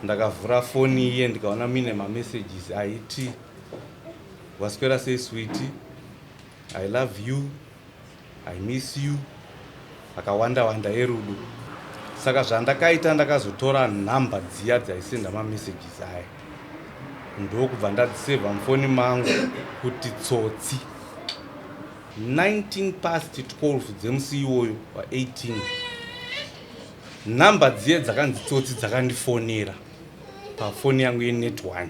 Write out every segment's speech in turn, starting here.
ndakavhura foni iye ndikaona mine mamessages aiti waswera sei sweetie, I love you, I miss you, akawanda wanda erudo. Saka zvandakaita ndakazotora nhamba dziya dzaisenda mamessages aya ndokubva ndadzisevha mufoni mangu kuti tsotsi. 19 past 12 dzemusi iwoyo wa18 nhamba dziye dzakanzi tsotsi dzakandifonera pafoni yangu yenet1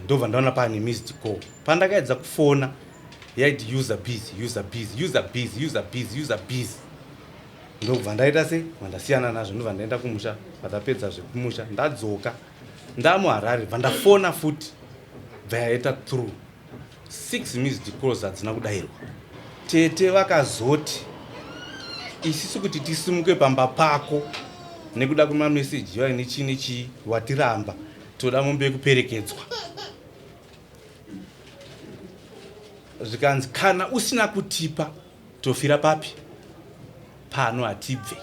ndobva ndaona pane missed call. Pandakaedza kufona yaiti user busy, user busy, user busy, user busy, user busy. Ndobva ndaita se vandasiyana nazvo ndobva ndaenda kumusha. Pandapedza zvekumusha ndadzoka ndamuHarare vandafona futi bvayaita through 6 missed calls hadzina kudayirwa. Tete vakazoti isisu kuti tisimuke pamba pako nekuda kwemameseji yaine chii watiramba toda mombe kuperekedzwa. Zvikanzi kana usina kutipa tofira papi pano hatibve.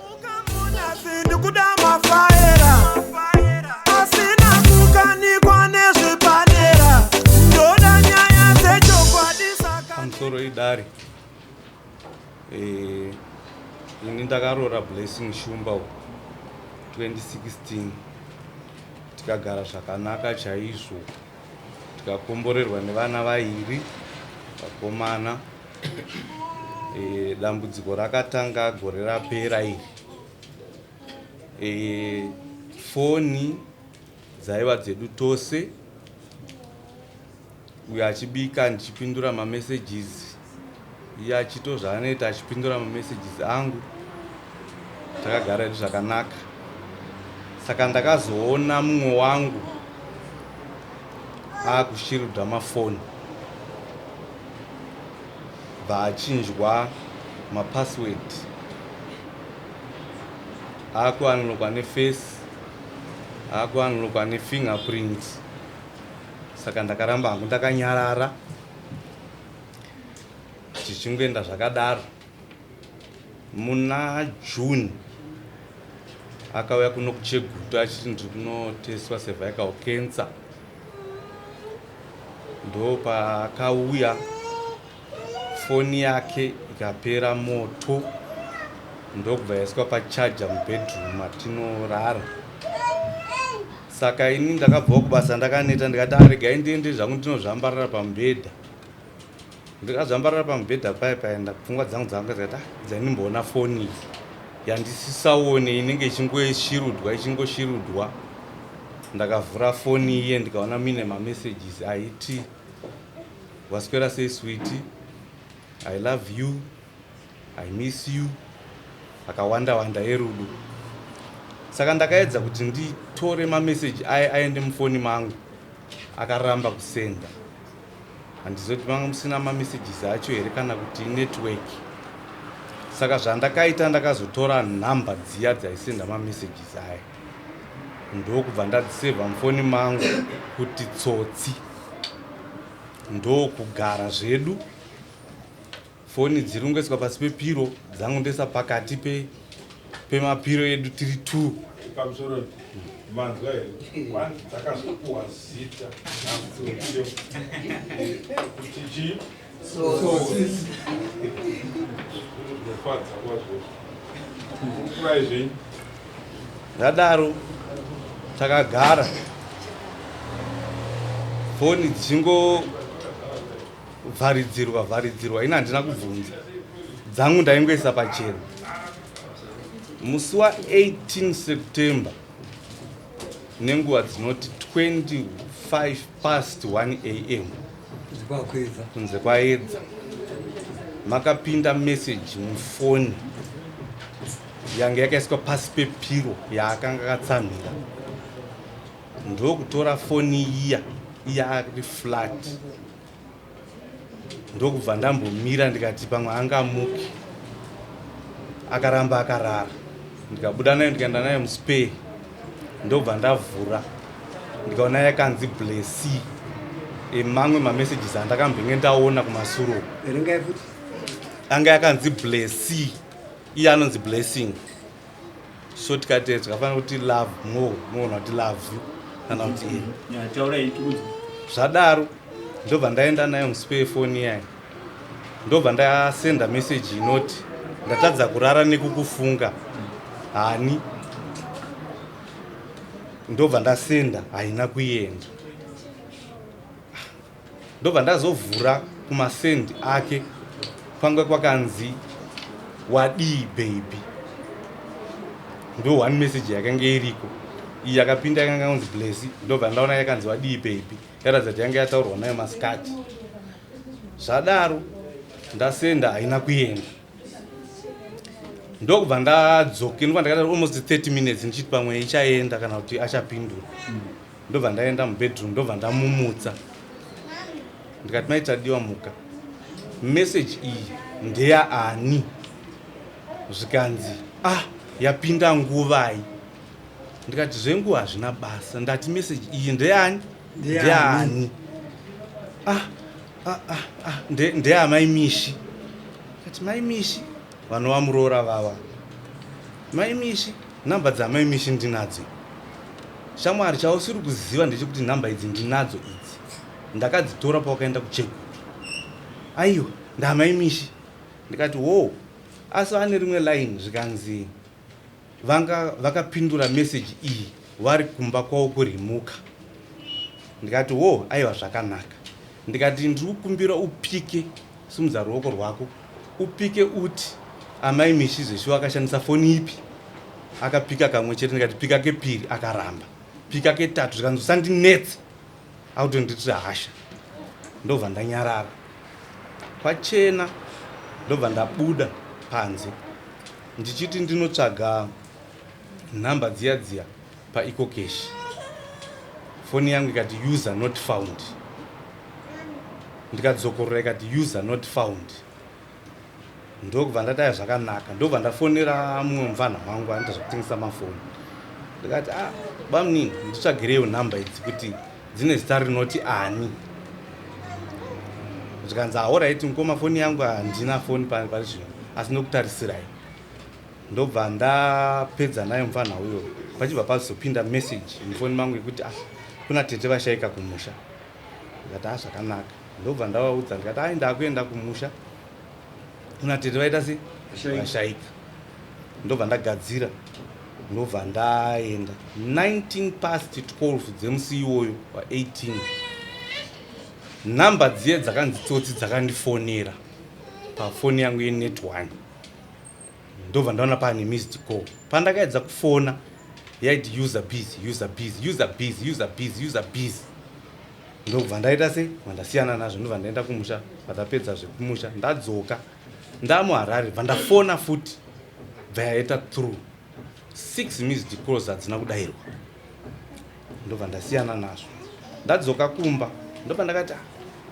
Pamusoro idare ini ndakaroora Blessing Shumba 2016 tikagara zvakanaka chaizvo, tikakomborerwa nevana vairi vakomana. Dambudziko rakatanga gore rapera iri. Foni dzaiva dzedu tose, uyo achibika ndichipindura mamessages, iye achito zvaanoita achipindura mamessages angu, takagara edu zvakanaka. Saka ndakazoona mumwe wangu akushirudza mafoni vachinjwa mapassword, akuanulokwa neface, akuanulokwa nefingerprint. Saka ndakaramba hangu ndakanyarara zvichingoenda zvakadaro. Muna June akauya kuno kuChegutu achiti ndiri kunoteswa cervical cancer. Ndo paakauya foni yake ikapera moto, ndokubva yaiswa pachaja mubedroom atinorara. Saka ini ndakabva kubasa ndakaneta ndikati aregai ndiende zvangu ndinozvambarara pamubhedha. Ndikazvambarara pamubhedha paenda pfungwa dzangu dzakati dzaindimboona foni iyi yandisisaone inenge ichingoshirudzwa. Ndakavhura foni iye ndikaona mine mamessages aiti waswera sei sweetie, I love you, I miss you, akawanda wanda erudo. Saka ndakaedza kuti nditore mameseji aende mufoni mangu, akaramba kusenda. Handizoti manga musina mamessages acho here kana kuti network. Saka zvandakaita ndakazotora nhamba dziya dzaisenda mamessages aya ndokubva ndadzisevha mufoni mangu kuti tsotsi. Ndokugara zvedu foni dzirungoiswa pasi pepiro dzangu ndoisa pakati pemapiro edu tiri 2. Pamusoro manzwa here dzakazopuwa zita kuti chii ndofadza kwazvo kurai zvenyu. Ndadaro takagara foni dzichingovharidzirwa ina handina kubvunza dzangu ndaingoisa pachena. Musi wa18 September nenguva dzinoti 25 past 1 AM kunze kwaedza makapinda message mufoni yange yakaiswa pasi pepiro yaakanga akatsamhira. Ndokutora foni iya ari flat, ndokubva ndambomira ndikati pamwe angamuke. Akaramba akarara, ndikabuda naye ndikaenda naye muspare. Ndobva ndavhura ndikaona yakanzi Blessy. Mamwe mamessages andakambenge ndaona kumasuro anga yakanzi Blessy, iye anonzi Blessing. shortcut zvakafanira kuti love moona kuti love you kana kuti zvadaro ndobva ndaenda nayo musipe foni yayo ndobva ndasenda message inoti ndatadza kurara nekukufunga hani ndobva ndasenda haina kuenda ndobva ndazovhura kumasendi ake kwanga kwakanzi wadii baby ndo one message yakanga iriko iyi yakapinda yakanga yanzi blessi ndobva ndaona yakanzi wadii baby yaratidza kuti yanga yataurwa nayo masikati zvadaro ndasenda haina kuenda ndokubva ndadzoke ndobva ndakata almost 30 minutes ndichiti pamwe ichaenda kana kuti achapindura ndobva ndaenda mubedroom ndobva ndamumutsa ndikati maitadiwa muka message iyi ndeyaani zvikanzi yapinda nguvai ndikati zvenguva hazvina basa ndati message iyi ndeani ndeani ndeyamai mishi kati mai mishi vanhu vamuroora vava mai mishi nhamba dzamai mishi ndinadzo shamwari chausiri kuziva ndechekuti nhamba idzi ndinadzo idzi ndakadzitora pawakaenda kucheguru aiwa ndamai mishi ndikati wo asi vane rimwe line zvikanzi vakapindura message iyi vari kumba kwavo kurimuka ndikati wo aiwa zvakanaka ndikati ndiri kukumbira upike simudza ruoko rwako upike uti amai mishi zveshuwa akashandisa foni ipi akapika kamwe chete ndikati pika kepiri akaramba pika ketatu zvikanzi usandinetse autonditi hasha ndobva ndanyarara pachena ndobva ndabuda panze ndichiti ndinotsvaga nhamba dziya paecocash foni yangu ikati user not found ndikadzokorora ikati user not found ndokubva ndataya zvakanaka ndobva ndafonera mumwe muvana wangu anoita zvekutengesa mafoni ndikati bamunini nditsvagireyo nhamba idzi kuti dzine zita rinoti ani zvikanzi alright mukoma foni yangu handina foni pari zvino asi ndokutarisirai ndobva ndapedza nayo mufana uyo pachibva pazopinda message mufoni mangu yekuti kuna tete vashaika kumusha ndikati zvakanaka ndobva ndavaudza ndikati ndakuenda kumusha kuna tete vaita se vashaika ndobva ndagadzira ndobva ndaenda 12 dzemusi iwoyo wa18 nhamba dziye dzakanzi tsotsi dzakandifonera pafoni yangu yenet1 ndobva ndaona pane missed call pandakaedza kufona yaiti user busy ndobva ndaita se vandasiyana nazvo ndobva ndaenda kumusha patapedza zvekumusha ndadzoka ndamuharare bva ndafona futi bva yaita through 6 missed calls hadzina kudayirwa ndobva ndasiyana nazvo ndadzoka kumba ndobva ndakati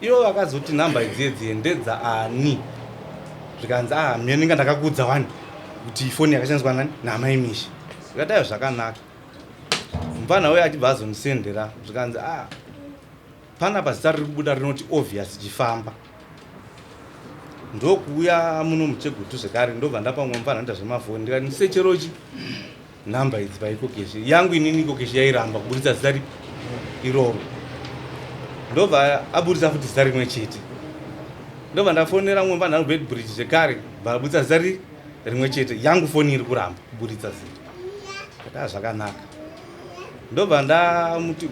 ivo vakazoti nhamba idziedzi ndedza ani zvikanzi mieninga ndakakuudza wani kuti foni yakashandiswa nani namai mishi zvikatayo zvakanaka mufana uyo achibva azonisendera zvikanzi panapa zita riri kubuda rinoti obvious chifamba ndokuuya muno muchegutu zvekare ndobva ndapamwe mufana anoita zvemafoni ndikati ndisecherochi nhamba idzi paikokeshi yangu inini ikokeshi yairamba kuburitsa zita iroro ndobva aburitsa futi zita rimwe chete ndobva ndafonera mumwe mufana anobedbridge zvekare bvaburitsa zita rimwe chete yangu foni iri kuramba kuburitsa zita kati zvakanaka ndobva ndamuti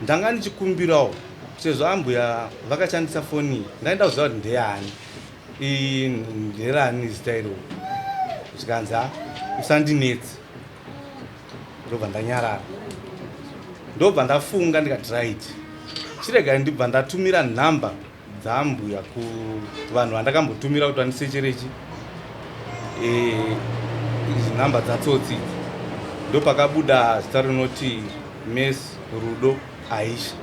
ndanga ndichikumbirawo sezvo ambuya vakashandisa foni ndaenda kuziva kuti ndeyani nderani zita iro zvikanzi usandinetsi ndobva ndanyarara ndobva ndafunga ndikati right chirega ndibva ndatumira nhamba dzaambuya kuvanhu vandakambotumira kuti vandisecherechi nhamba dzatsotsi ndopakabuda zita rinoti mes rudo aisha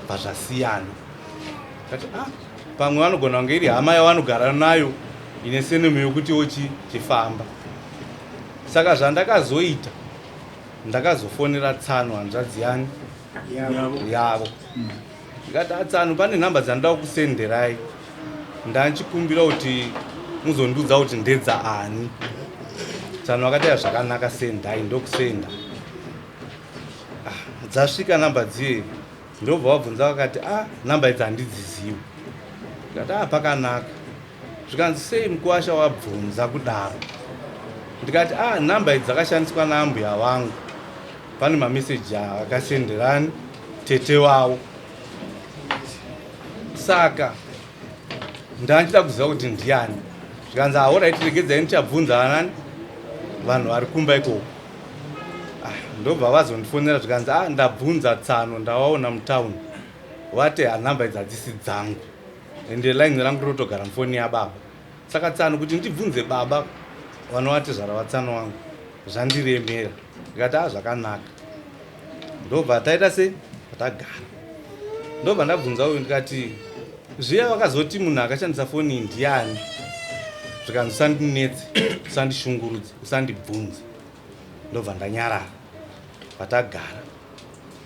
pazvasiyana kati pamwe vanogona kunge iri hama yavanogara nayo ine senemo yokuti chifamba saka zvandakazoita ndakazofonera Tsano hanzvadzi yani yavo ndikati Tsano pane nhamba dzandida kusenderai ndanchikumbira kuti muzondiudza kuti ndedza ani Tsano akati zvakanaka sendai ndokusenda. Dzasvika namba dziye ndobva wabvunza wakati namba idzi handidzizivi. Ndikati pakanaka. Zvikanzi sei mukuwasha wabvunza kudaro. Ndikati namba idzi dzakashandiswa naambuya vangu. Pane mameseji akasenderani tete wavo. Saka ndachida kuziva kuti ndiani. Zvikanzi alright regedzai ndichabvunza vanani vanhu vari kumba ikoko. Ndobva vazondifonera zvikanzi ndabvunza Tsano ndavaona mutaundi. Vati namba idzi hadzisi dzangu. Ende line rangu rotogara mufoni yababa. Saka Tsano kuti ndibvunze baba vanovati zvarava Tsano wangu zvandiremera. Ndikati zvakanaka. Ndobva taita sei patagara. Ndobva ndabvunza uyu ndikati zviya vakazoti munhu akashandisa foni ndiani. Zvikanzi usandinetse, usandishungurudze, usandibvunze. Ndobva ndanyarara. Patagara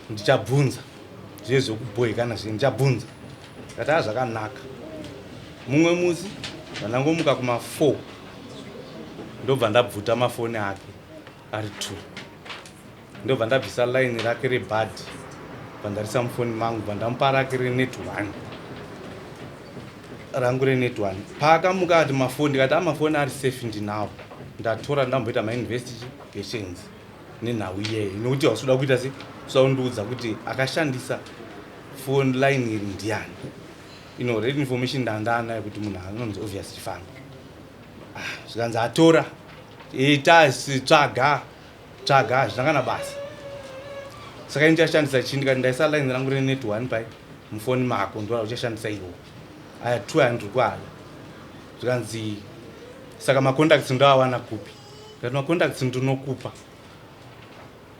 ndichabvunza zviye zvokubhoyikana zviye ndichabvunza. Ndikati zvakanaka. Mumwe musi ndangomuka kuma4 ndobva ndabvuta mafoni ake ari 2. Ndobva ndabvisa line rake rebhadhi pandarisa mufoni mangu pandamupa rake renet 1 rangu renet 1. Paakamuka ati mafoni ndikati mafoni ari safe ndinawo. Ndatora ndamboita mainvestigations nenhau iyeyo nokuti hausuda kuita sei usaundiudza kuti akashandisa phone line iri ndiani. Already information ndandanayo kuti munhu anonzi obvious chifambo. Zvikanzi atora tasi tsvaga zvakana basa. Saka ini ndichishandisa chii ndikati ndaisa line rangu renet 1 pai mufoni mako ndora uchashandisa iwo. Aya 200 kwala. Zvikanzi saka macontacts ndawana kupi. Ndikati macontacts ndinokupa.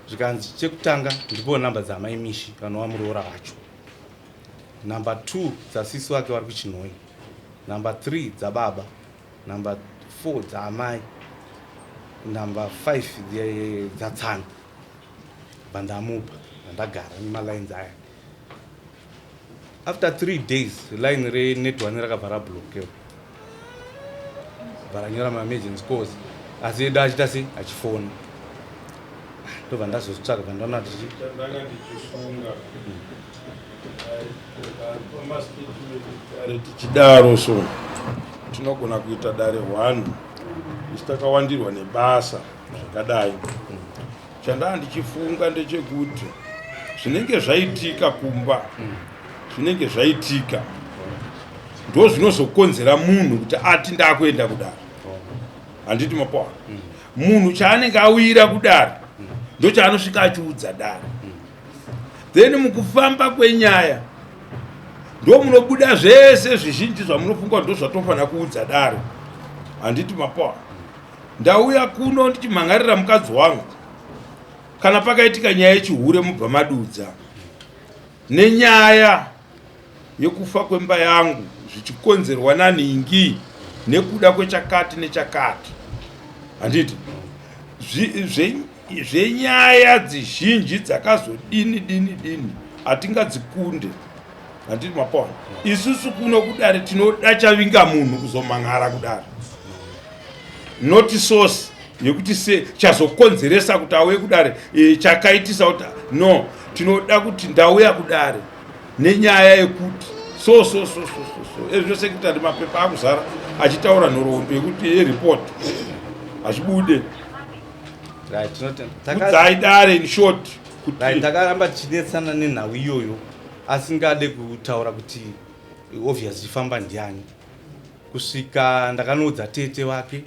Zvikanzi chekutanga ndipo namba dzamaimishi vanova muroora vacho. Number 2 dzasisi wake vari kuChinoi. Number 3 dzababa. Number 4 dzaamai. Number 5 dzaTsano. Bandamupa ndagara nemalines aya. After 3 days line renet 1 rakabva rablokewa. Varanyora ma-emergency calls. Asi edu achita sei achifona. Ndobva ndazozvitsvaga pandaona kuti ndanga ndichifunga tichidaro so tinogona kuita dare 1 isi takawandirwa nebasa zvakadai. Chandanga ndichifunga ndechekuti zvinenge zvaitika kumba zvinenge zvaitika ndo zvinozokonzera munhu kuti ati ndakuenda kudare. Handiti mapawa munhu chaanenge awira kudare ndo chaanosvika achiudza dare. Then mukufamba kwenyaya ndo munobuda zvese zvizhinji zvamunofunga ndo zvatofanira kuudza dare. Handiti mapawa ndauya kuno ndichimhangarira mukadzi wangu kana pakaitika nyaya yechihure mubva madudza nenyaya yekufa kwemba yangu zvichikonzerwa naningi nekuda kwechakati nechakati. Handiti zvenyaya dzizhinji dzakazodini hatingadzikunde. Handiti mapawa isusu kuno kudare tinoda chavinga munhu kuzomhan'ara kudare, noti source yekuti se chazokonzeresa kuti auye kudare chakaitisa kuti no tinoda kuti ndauya kudare nenyaya yekuti so ezvo sekretari mapepa akuzara achitaura nhoroondo yekuti report achibude kudzaidare in short kuti takaramba tichinetsana nenhau iyoyo asingade kutaura kuti obvious chifamba ndiani. Kusvika ndakanoudza tete wake,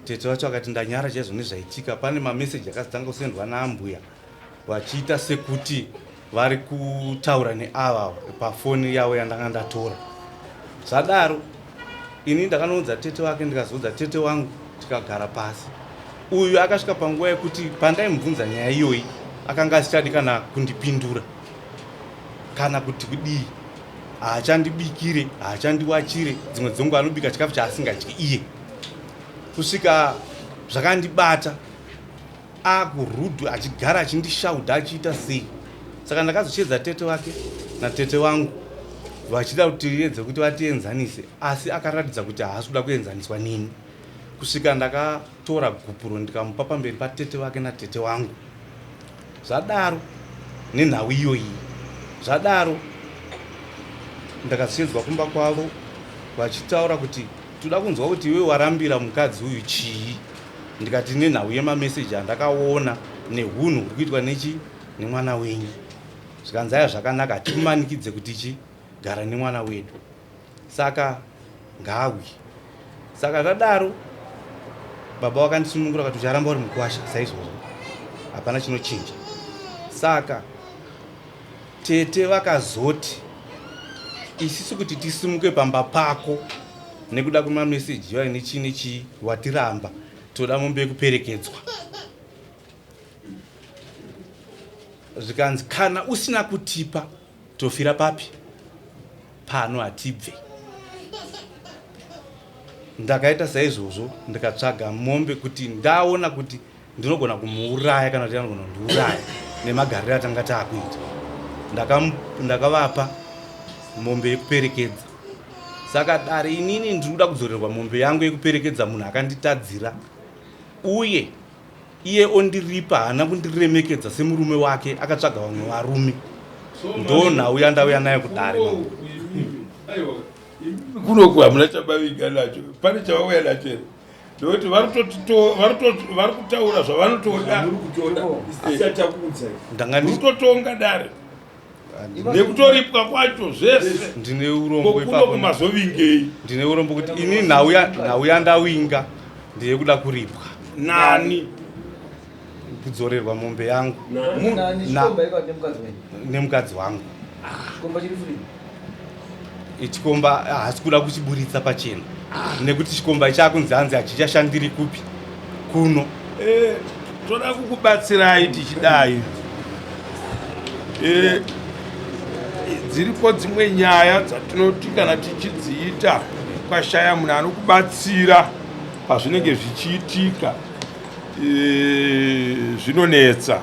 tete wacho akati ndanyara chaizvo nezvaitika. Pane mameseji akazotanga kusendwa naambuya vachiita sekuti vari kutaura neava pafoni yavo yandanga ndatora. Zvadaro ini ndakanoudza tete wake ndikazoudza tete wangu tikagara pasi. Uyu akasvika panguva yekuti pandaimubvunza nyaya iyoyi akanga asichadi kana kundipindura kana kuti kudii. Haachandibikire, haachandiwachire, dzimwe dzenguva anobika chikafu chaasingadyi iye. Kusvika zvakandibata akurudhu achigara achindishauda achiita sei. Saka ndakazochedza tete wake natete wangu vachida kuti tiedze kuti vatienzanise, asi akaratidza kuti haasi kuda kuenzaniswa neni. Kusvika ndakatora gupuro ndikamupa pamberi patete wake natete wangu. Zvadaro nenhau iyoyi, zvadaro ndakasenzwa kumba kwavo vachitaura kuti toda kunzwa kuti iwe warambira mukadzi uyu chii. Ndikati nenhau yemameseji andakaona neunhu huri kuitwa nemwana wenyu. Zvikanzi aya zvakanaka, hatikumanikidze kuti gara nemwana wedu. Saka ngawi. Saka zvadaro baba wakandisunungura kuti ucharamba uri mukwasha saizvozvo, hapana chinochinja. Saka tete vakazoti isisu kuti tisimuke pamba pako nekuda kwemameseji iwayo nechii watiramba, toda mombe yekuperekedzwa. Zvikanzi kana usina kutipa tofira papi? Pano hatibve. Ndakaita saizvozvo, ndikatsvaga mombe kuti ndaona kuti ndinogona kumuuraya kana kuti anogona kundiuraya nemagariro atanga taakuita. Ndakavapa mombe yekuperekedza. Saka dare inini ndinoda kudzorerwa mombe yangu yekuperekedza munhu akanditadzira, uye iye ondiripa haana kundiremekedza semurume wake, akatsvaga vamwe varume. Ndo nhau yandauya nayo kudare. Kunoku hamuna chabaviga nacho, pane chavauya nacho here. Ndokuti vari kutaura zvavanotoda, ndangatotonga dare nekutoripwa kwacho zvese. Ndine urombo ipapo mazovingei. Ndine urombo kuti ini nhau yandawinga ndeyekuda kuripwa. Nani? Kudzorerwa mombe yangu nemukadzi wangu. Chikomba hasi kuda kuchiburitsa pachena, nekuti chikomba ichakunzi hanzi hachichashandiri kupi kuno. Toda kukubatsirai tichidai. Dziripo dzimwe nyaya dzatinoti kana tichidziita kwashaya munhu anokubatsira pazvinenge zvichiitika, zvinonetsa.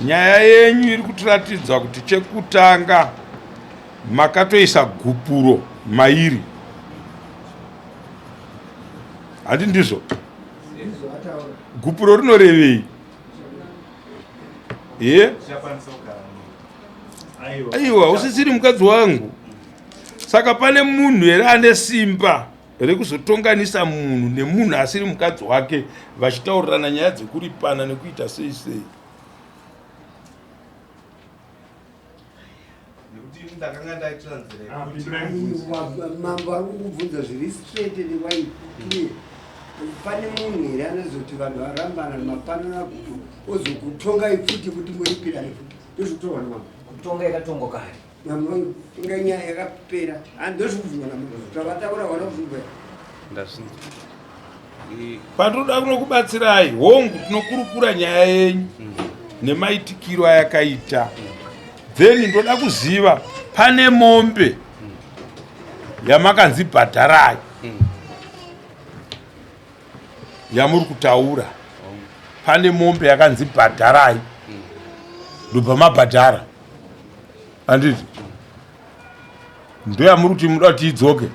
Nyaya yenyu iri kutiratidza kuti chekutanga makatoisa gupuro mairi, hati ndizvo? Gupuro rinorevei? Aiwa, usisiri mukadzi wangu. Saka pane munhu here ane simba rekuzotonganisa munhu nemunhu asiri mukadzi wake vachitaurirana nyaya dzekuripana nekuita sei sei. Mambo ari kukubvunza zviri straight newai. Pane munhu here anozoti vanhu varambana nemapanana gupu ozokutongai futi kuti muripirane futi. Ndozvokutorwa nemambo. Kutonga yakatongwa kare. Mambo inga nyaya yakapera. Handozvokubvunzwa namambo. Tavataura vana kubvunzwa. Ndazvinzwa. Pandoda kunokubatsirai hongu tinokurukura nyaya yenyu nemaitikiro ayakaita. Then ndoda kuziva pane mombe yamakanzibhadharai yamuri kutaura. Pane mombe yakanzibhadharai ndobva mabhadhara. Handiti ndoyamuri kuti muda kuti idzoke.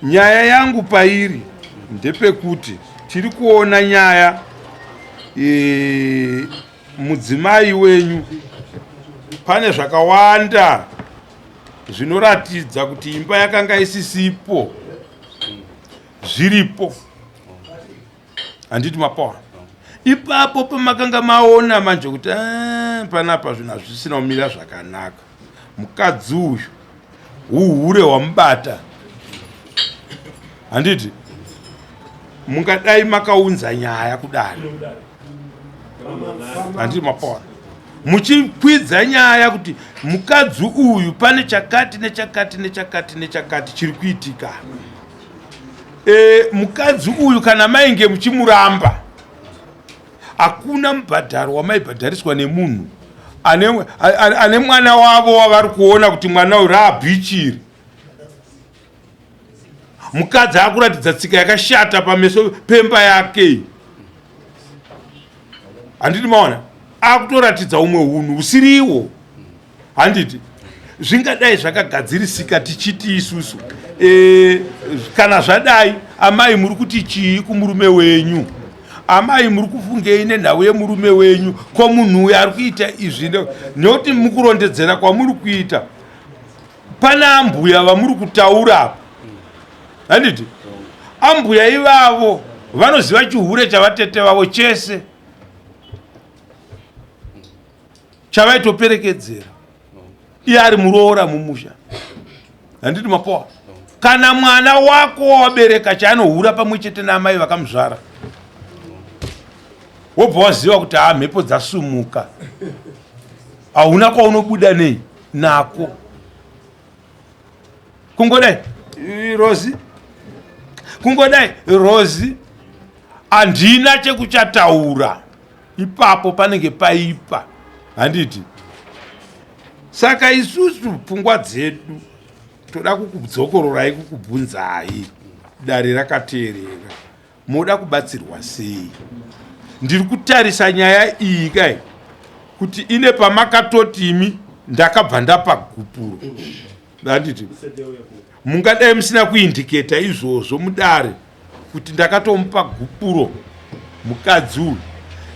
Nyaya yangu pairi ndepekuti tiri kuona nyaya mudzimai wenyu pane zvakawanda zvinoratidza kuti imba yakanga isisipo zviripo. Handiti mapawa ipapo pamakanga maona manje kuti panapa zvinhu hazvisina kumira zvakanaka, mukadzi uyu uhure hwamubata. Handiti mungadai makaunza nyaya kudaro. Handiti mapawa muchikwidza nyaya kuti mukadzi uyu pane chakati nechakati nechakati nechakati chiri kuitika. Mukadzi uyu kana mainge muchimuramba, hakuna mubhadharo wamaibhadhariswa nemunhu ane mwana wavo wavari kuona kuti mwana uyu raabhichiri. Mukadzi akuratidza tsika yakashata pameso pemba yake. Handiti maona akutoratidza umwe unhu usiriwo. Handiti zvingadai zvakagadzirisika tichiti isusu kana zvadai amai muri kuti chii kumurume wenyu, amai muri kufungei nenhau yemurume wenyu, ko munhu uyo ari kuita izvi nekuti mukurondedzera kwamuri kuita pana ambuya vamuri kutaura apa. Handiti ambuya ivavo vanoziva chihure chavatete vavo chese chavaitoperekedzera iye ari muroora mumusha. Handiti mapoa, kana mwana wako wabereka chaanohura pamwe chete naamai vakamuzvara, wobva waziva kuti mhepo dzasumuka, hauna kwaunobuda nei nako. Kungodai Rozi handina chekuchataura, ipapo panenge paipa. Handiti saka isusu pfungwa dzedu toda kukudzokororai kukubvunzai, dare rakateerera, moda kubatsirwa sei? Ndiri kutarisa nyaya iyi kai kuti ine pamakatotimi ndakabva ndapagupuro. Handiti mungadai musina kuindiketa izvozvo mudare kuti ndakatomupa gupuro mukadzi uyu.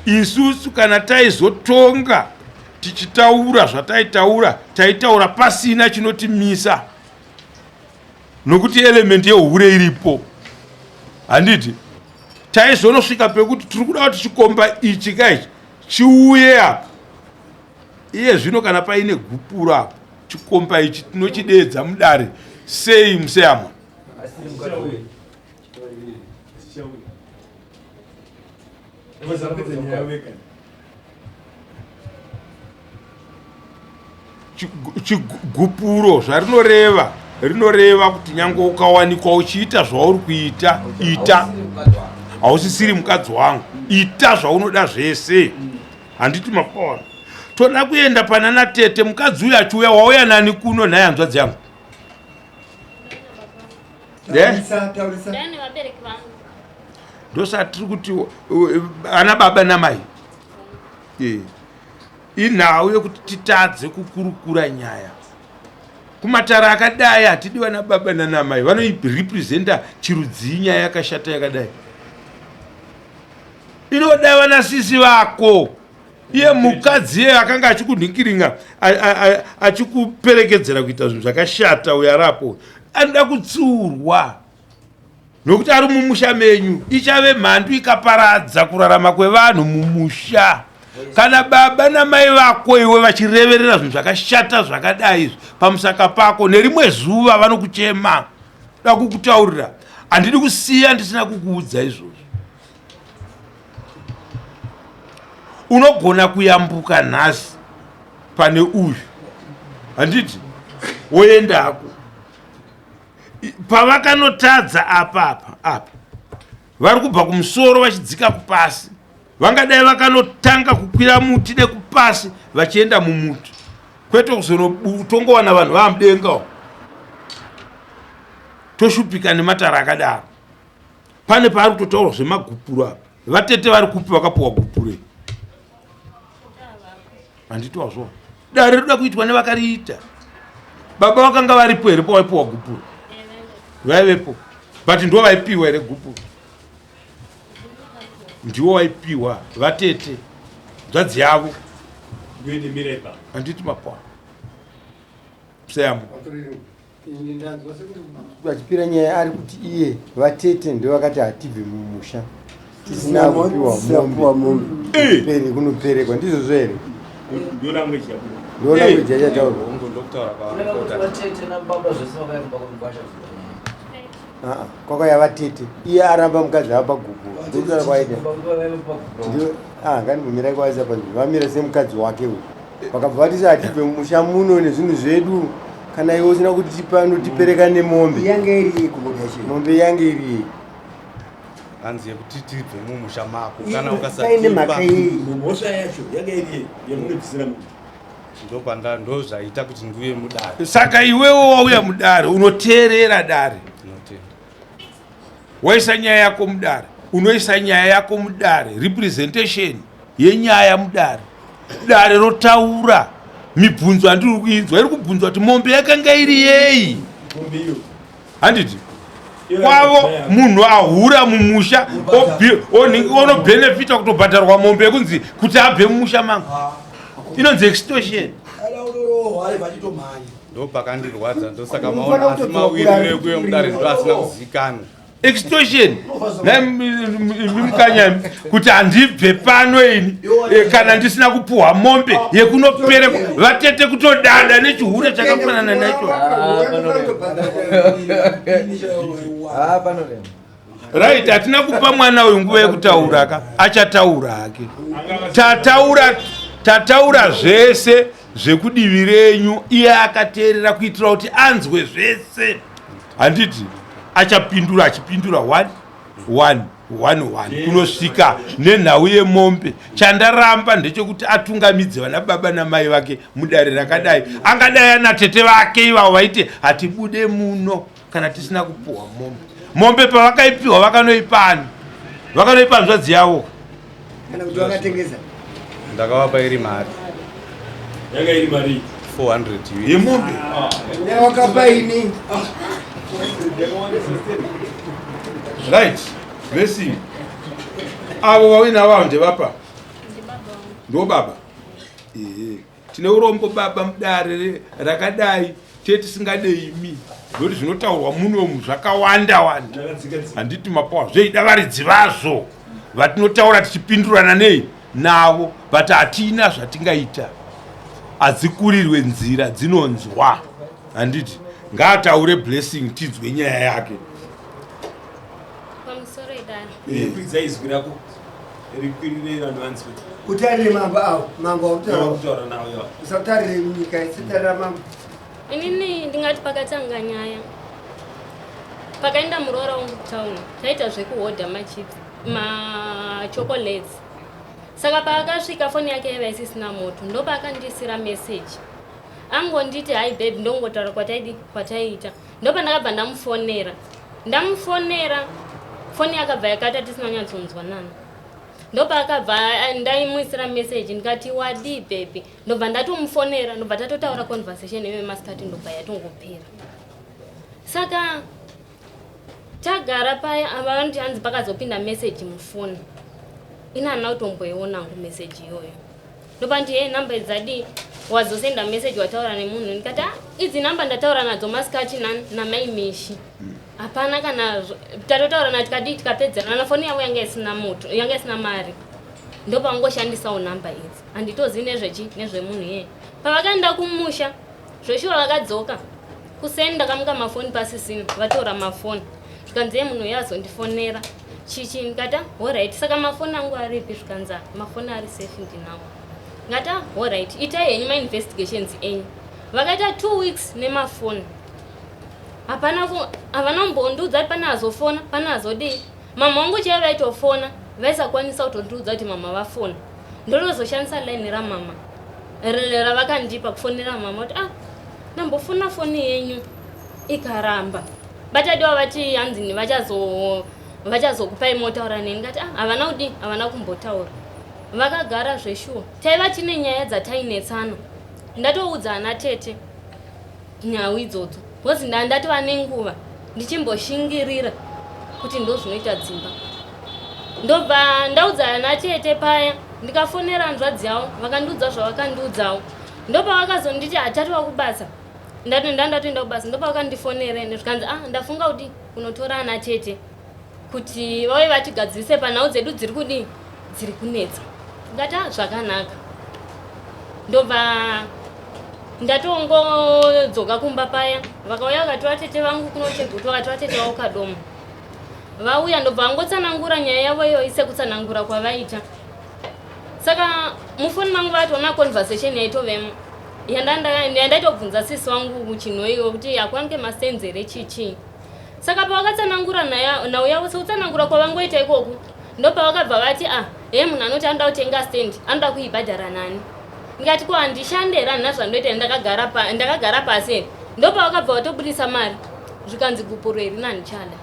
Isusu kana taizotonga tichitaura zvataitaura, taitaura pasina chinotimisa, nokuti elementi yehure iripo. Handiti taizonosvika pekuti tiri kuda kuti chikomba ichi kaichi chiuye apa. Iye zvino kana paine gupuro apa, chikomba ichi tinochidedza mudare sei museyamwa? Chigupuro rinoreva kuti nyange ukawanikwa uchiita zvauri kuita, ita. Hausisiri mukadzi wangu, ita zvaunoda zvese. Handiti mapawa, toda kuenda pana natete. Mukadzi uyu achiuya, wauya nani kuno nhaye hanzvadzi yangu? Ndosati tiri kuti ana baba namai inhau yekuti titadze kukurukura nyaya kumatara akadai. Hatidi vana baba nanamai vanorepresenta chirudzii nyaya yakashata yakadai. Inodai vana sisi vako. Iye mukadzi ye akanga achikunhingiringa achikuperekedzera kuita zvinhu zvakashata uyarapo anoda kutsiurwa, nokuti ari mumusha menyu. Ichave mhandu ikaparadza kurarama kwevanhu mumusha. Kana baba namai vako iwe vachireverera zvinhu zvakashata zvakadai pamusaka pako, nerimwe zuva vanokuchema, da kukutaurira. Handidi kusiya ndisina kukuudza izvozvo. Unogona kuyambuka nhasi pane uyu, handiti woendako. Pavakanotadza apa vari kubva kumusoro vachidzika kupasi, vangadai vakanotanga kukwira muti nekupasi vachienda mumuti, kwete kuzonotongowana vanhu vamudenga toshupika nematara akadaro. Pane paari kutotaurwa zvemagupuro apa. Vatete vari kupi vakapuwa gupuro? Handiti wazvo dare rinoda kuitwa nevakariita. Baba vakanga varipo here pawaipiwa gupuro? Vaivepo, but ndo vaipiwa here gupuro? Ndiwo vaipiwa vatete, nzvadzi yavo. Handiti mapawa seyambo vachipira nyaya ari kuti iye vatete ndio vakati hatibve mumusha tisina kupiwa mombe kunoperekwa. Ndizvozvo here? Ndio language yachataurwa. Kwakauya vatete, iye aramba mukadzi ava pagupuro. Ngandibvumirai kwaisa panzvimbo, vamira semukadzi wake uyu. Vakabva vatisi hatibve mumusha muno nezvinhu zvedu, kana iwe usina kutipa notipereka nemombe. Mombe yange iriye hanzi yekuti tibve mumusha mako. Kana ukasaine mhaka iyi mhosva yacho yanga iriye yamunobvisira munhu. Ndo zvaita kuti ndiuye mudare. Saka iwewo wauya mudare unoteerera dare. Waisa nyaya yako mudare, unoisa nyaya yako mudare, representation yenyaya mudare. Dare rotaura mibvunzo andiri kuinzwa iri kubvunzwa kuti mombe yakanga iri yei handiti kwavo munhu ahura mumusha onobhenefita kutobhadharwa mombe yekunzi kuti abve mumusha mangu inonzi extortion ndopakandirwadza ndosaka maona asi mawiriro ekuyo mudare ndo asina kuzikanwa extortion mimukanyami kuti handibve pano ini kana ndisina kupuhwa mombe yekunopere vatete kutodada nechihure chakafanana nacho right hatina kupa mwana uyu nguva yekutaura ka achataura ake tataura zvese zvekudivi renyu iye akateerera kuitira kuti anzwe zvese handiti achipindura 1 kunosvika nenhau yemombe. Chandaramba ndechekuti atungamidze vana baba namai vake mudare rakadai. Angadai ana tete vake ivavo vaiti hatibude muno kana tisina kupuhwa mombe. Mombe pavakaipiwa vakanoipa nzvadzi yavo. Kana kuti vakatengesa ndakavapa iri mari yanga iri mari 400 yemombe. wakapa ini Right. Vesi. Avo wawina wao ndevapa. Ndo baba. Tine urombo baba mudare rakadai tete singadeimi. Ndoti zvinotaurwa muno zvakawanda. Handiti mapawa zveida varidzi vazvo. Vatinotaura tichipindurana nei navo but hatina zvatingaita. Adzikurirwe nzira dzinonzwa. Handiti ngataure blessing tinzwe nyaya yake. Kuidza izwi rako rikwirire vanhu vanzwe. utarire mambo avo mambo Kutaura nawo yawo. usatarire nyika isitarira mambo. Inini ndingati pakatanga nyaya pakaenda muroora wangu kutauni taita zvekuhodha machocolates. Saka paakasvika foni yake yaiva isisina moto ndopaakandisira message angonditi hai babe ndongotaura kwataiita ndopandakabva ndamufonera foni yakabva yakati tisinanyatsonzwanana ndopaakabva ndaimuisira message ndikati wadi baby ndobva ndatomufonera ndobva tatotaura conversation iwe masikati ndobva yatongopera. Saka tagara paya avanti hanzi pakazopinda message mufoni inana utomboionangu message iyoyo ndopa ndi hey namba idzadi wazosenda message wataura nemunhu ndikati idzi namba ndataura nadzo masikati namai mishi hapana kana tatotaura na tikapedzerana foni yavo yanga isina moto yanga isina mari ndopangoshandisawo namba idzi handitozivi nezvemunhu yeye pavakaenda kumusha zveshuwa vakadzoka kuseni ndakamuka mafoni pasisina vatora mafoni zvikanzi munhu yazondifonera chichi ndikata alright saka mafoni angu aripi zvikanza mafoni ari safe ndinawo ngata alright itai henyu mainvestigations enyu vakaita 2 weeks nemafoni havana mbondiudza kuti pana azofona pana azodii mama wangu chaiva vaitofona vaisakwanisa kutondiudza kuti mama vafona ndorozoshandisa laini ramama ravakandipa kufonera mama kuti ndambofona foni yenyu ikaramba batadiwa vati hanzini vachazokupai motaura neni ngati havana kudii havana kumbotaura vakagara zveshuwa taiva tine nyaya dzatainetsana ndatoudza ana tete nyau idzodzo kozi ndatova nenguva ndichimboshingirira kuti ndo zvinoita dzimba ndobva ndaudza ana tete paya ndikafonera nzvadzi yavo vakandiudza zvavakandiudzawo ndopa vakazonditi hatatiwa kubasa ndatoenda kubasa ndopa vakandifonera ende zvikanzi ndafunga kuti kunotora ana tete kuti vave vatigadzise panhau dzedu dziri kudii dziri kunetsa ngati zvakanaka ndobva ndatongodzoka kumba paya vakauya vakatora tete vangu kunochegutwa vakatora tete vavo kadomo vauya ndobva vangotsanangura nyaya yavo iyoyi sekutsanangura kwavaita. Saka mufoni mangu vatoona conversation yaitovemo yandaitobvunza sisi wangu chinhoiyo kuti akwange masenzere chichi. Saka pavakatsanangura nhau yavo sekutsanangura kwavangoita ikoku ndopavakabva vati munhu anoti anoda kutenga stand anoda kuibhadhara nani. Ndikati ko handishandera handina zvandoita ndakagara pasi ndopavakabva vatobudisa mari zvikanzi gupuro iri nandichala.